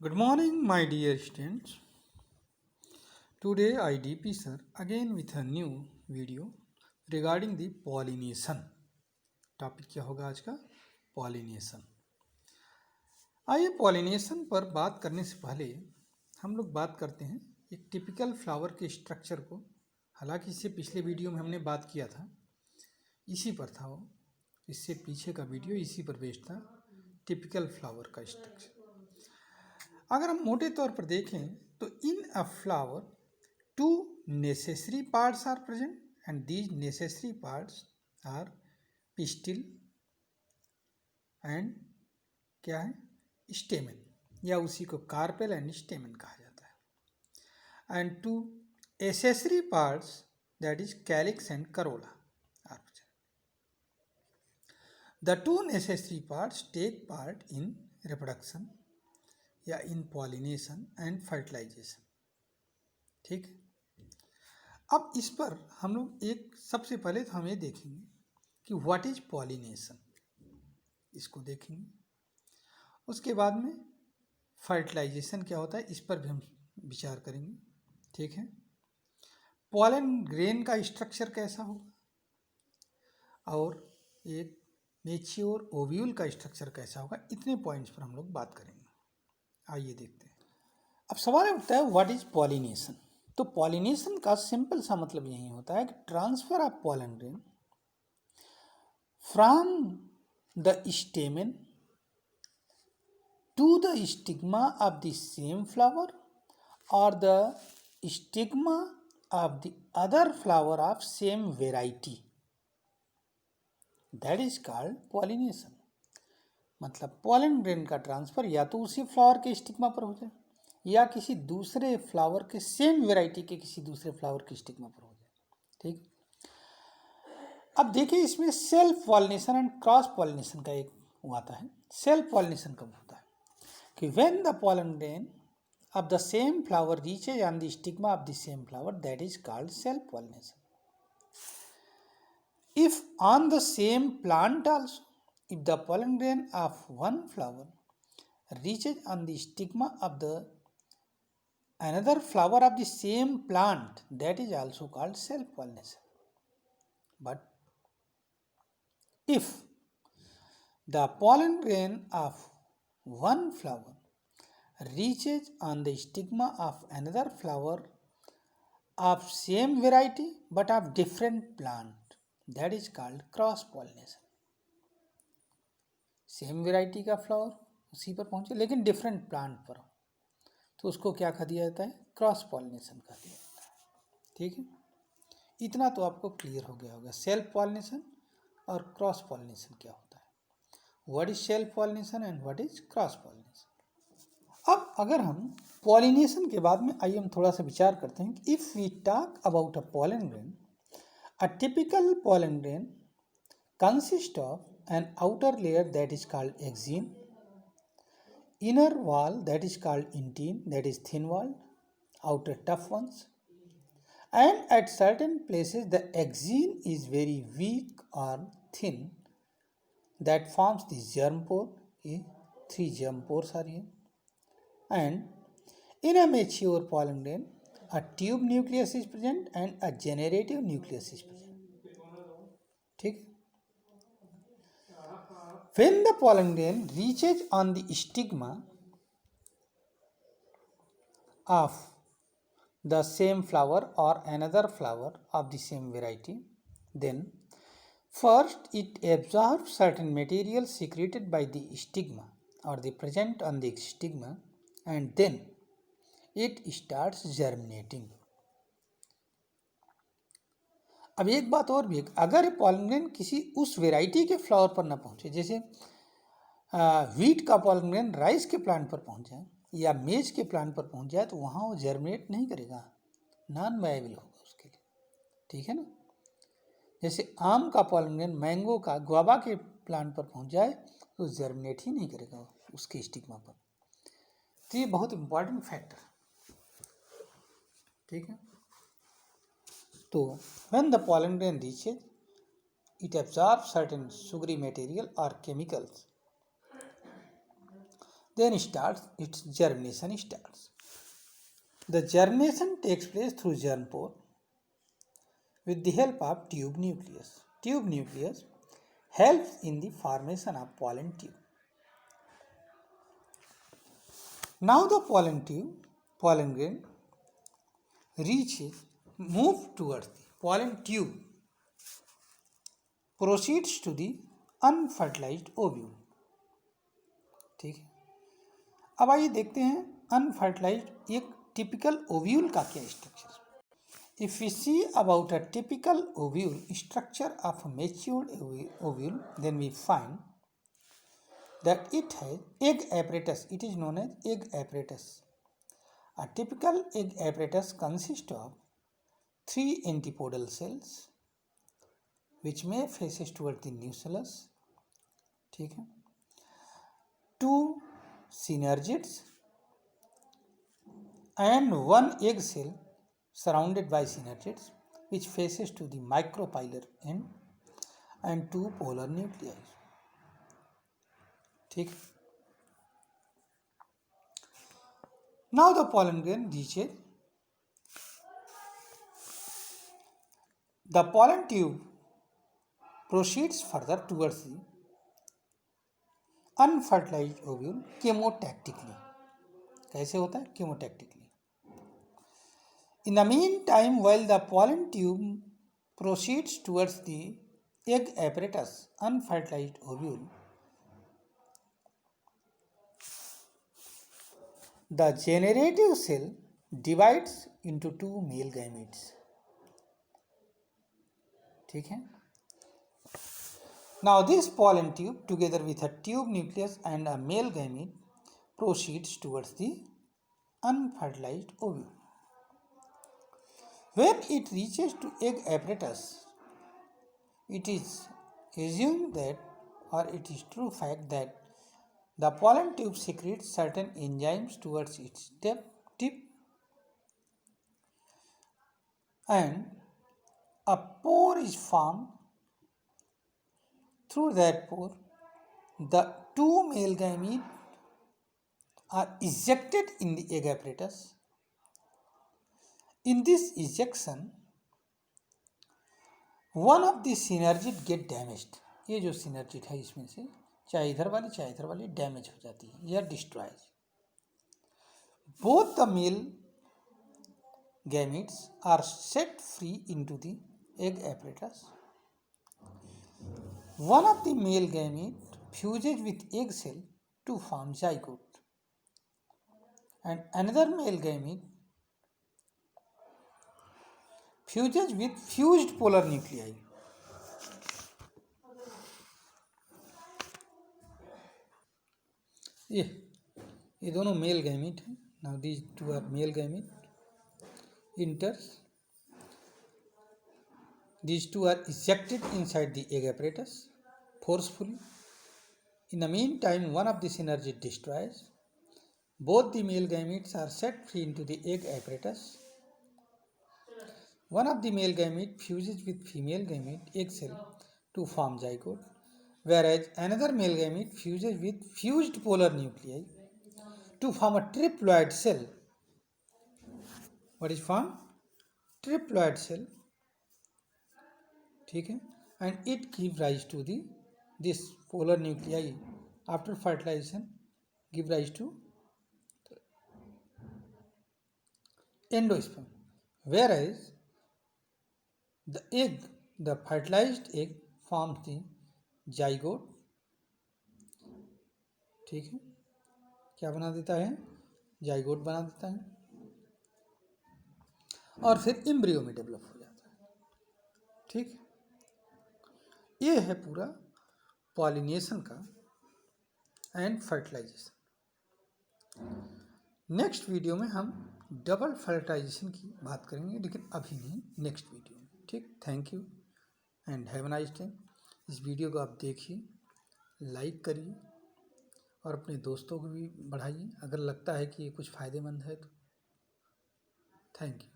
Good morning, my dear students. Today IDP sir again with a new video regarding the pollination. Topic क्या होगा आज का? Pollination. आइए pollination पर बात करने से पहले हम लोग बात करते हैं एक टिपिकल फ्लावर के स्ट्रक्चर को. हालांकि इससे पिछले वीडियो में हमने बात किया था, इसी पर था वो, इससे पीछे का वीडियो इसी पर बेस्ड था, टिपिकल फ्लावर का स्ट्रक्चर. अगर हम मोटे तौर पर देखें तो in a flower two necessary parts are present and these necessary parts are pistil and क्या है, स्टेमन, या उसी को कार्पेल एंड स्टेमन कहा जाता है. And two accessory parts that is calyx and corolla are present. The two necessary parts take part in reproduction या in pollination and fertilisation. ठीक है. अब इस पर हम लोग एक सबसे पहले तो हम ये देखेंगे कि व्हाट इज पॉलिनेशन, इसको देखेंगे. उसके बाद में फर्टिलाइजेशन क्या होता है इस पर भी हम विचार करेंगे. ठीक है. पॉलन ग्रेन का स्ट्रक्चर कैसा होगा और एक मेच्योर ओव्यूल का स्ट्रक्चर कैसा होगा, इतने पॉइंट्स पर हम लोग बात करेंगे. आइए देखते हैं. अब सवाल उठता है व्हाट इज पॉलिनेशन. तो पॉलिनेशन का सिंपल सा मतलब यही होता है कि transfer of pollen grain from the stamen to the stigma of the same flower और the stigma of the other flower of same variety, that is called pollination. मतलब पॉलन ग्रेन का ट्रांसफर या तो उसी फ्लावर के stigma पर हो जाए या किसी दूसरे फ्लावर के सेम वेराइटी के किसी दूसरे फ्लावर के स्टिग्मा पर हो जाए. ठीक. अब देखिए इसमें self pollination and cross pollination का एक वो आता है. सेल्फ पॉलिनेशन कब होता है कि when the pollen grain of the same flower reaches on the stigma of the same flower, that is called self pollination. If on the same plant also, if the pollen grain of one flower reaches on the stigma of the another flower of the same plant, that is also called self pollination. But if the pollen grain of one flower reaches on the stigma of another flower of same variety but of different plant, that is called cross pollination. Same variety का flower उसी पर पहुंचे लेकिन different plant पर हो, तो उसको क्या कहा दिया जाता है, क्रॉस पॉलिनेशन कहा दिया जाता है. ठीक है. इतना तो आपको क्लियर हो गया होगा सेल्फ पॉलिनेशन और क्रॉस पॉलिनेशन क्या होता है, what is self pollination and what is cross pollination. अब अगर हम पॉलिनेशन के बाद में आइए हम थोड़ा सा विचार करते हैं कि if we talk about a pollen grain, a typical pollen grain consist of an outer layer that is called axene, inner wall that is called intine, that is thin walled, outer tough ones, and at certain places the axene is very weak or thin, that forms the germ pore. 3 germ pores are here. And in a mature pollen grain, a tube nucleus is present and a generative nucleus is present. ठीक. When the pollen grain reaches on the stigma of the same flower or another flower of the same variety, then first it absorbs certain material secreted by the stigma or the present on the stigma, and then it starts germinating. अब एक बात और भी, अगर pollen grain किसी उस variety के flower पर ना पहुंचे, जैसे वीट का पॉलन ग्रेन राइस के प्लांट पर पहुंच जाए या मेज के प्लांट पर पहुंच जाए, तो वहाँ वो जर्मिनेट नहीं करेगा, नॉन वायबल होगा उसके लिए. ठीक है ना. जैसे आम का पॉलन ग्रेन मैंगो का गुआवा के प्लांट पर पहुंच जाए तो जर्मिनेट ही नहीं करेगा उसके स्टिग्मा पर. तो ये बहुत इंपॉर्टेंट फैक्टर. ठीक है. तो when the pollen grain reaches, it absorbs certain sugary material or chemicals then starts its germination starts. The germination takes place through germ pore with the help of tube nucleus. Tube nucleus helps in the formation of pollen tube. Now the pollen grain move towards the pollen tube, proceeds to the unfertilized ovule. ठीक है, अब आइए देखते हैं unfertilised एक typical ovule का क्या structure. If we see about a typical ovule structure of a matured ovule, then we find that it has egg apparatus. It is known as egg apparatus. A typical egg apparatus consists of 3 antipodal cells which may faces toward the nucellus. ठीक है, 2 synergids and 1 egg cell surrounded by synergids which faces to the micropylar end and 2 polar nuclei. ठीक. Now the pollen grain reaches the pollen tube, proceeds further towards the unfertilized ovule chemotactically. कैसे होता है? chemotactically. In the meantime, while the pollen tube proceeds towards the egg apparatus, unfertilized ovule, the generative cell divides into 2 male gametes. ठीक है. Now this pollen tube together with a tube nucleus and a male gamete proceeds towards the unfertilized ovule. When it reaches to egg apparatus, it is assumed that, or it is true fact that the pollen tube secretes certain enzymes towards its tip and a pore is formed. Through that pore, the 2 male gametes are ejected in the egg apparatus. In this ejection, one of the synergid get damaged. ये जो synergid है इसमें से चाहे इधर वाली damage हो जाती है या destroys. Both the male gametes are set free into the egg apparatus. One of the male gamete fuses with egg cell to form zygote, and another male gamete fuses with fused polar nuclei. ये दोनों male gamete हैं. Now these 2 are male gamete. Enters. These 2 are ejected inside the egg apparatus forcefully. In the meantime, one of the synergid destroys. Both the male gametes are set free into the egg apparatus. One of the male gamete fuses with female gamete egg cell to form zygote, whereas another male gamete fuses with fused polar nuclei to form a triploid cell. What is formed? Triploid cell. ठीक है, and it gives rise to this polar nuclei after fertilization give rise to endosperm, whereas the fertilized egg forms the zygote. ठीक है, क्या बना देता है? Zygote बना देता है और फिर एम्ब्रियो में डेवलप हो जाता है. ठीक, ये है पूरा पॉलिनेशन का एंड फर्टिलाइजेशन. नेक्स्ट वीडियो में हम डबल फर्टिलाइजेशन की बात करेंगे, लेकिन अभी नहीं, नेक्स्ट वीडियो में. ठीक, thank you and have a nice day. इस वीडियो को आप देखिए, लाइक करिए और अपने दोस्तों को भी बढ़ाइए अगर लगता है कि ये कुछ फ़ायदेमंद है तो. Thank you.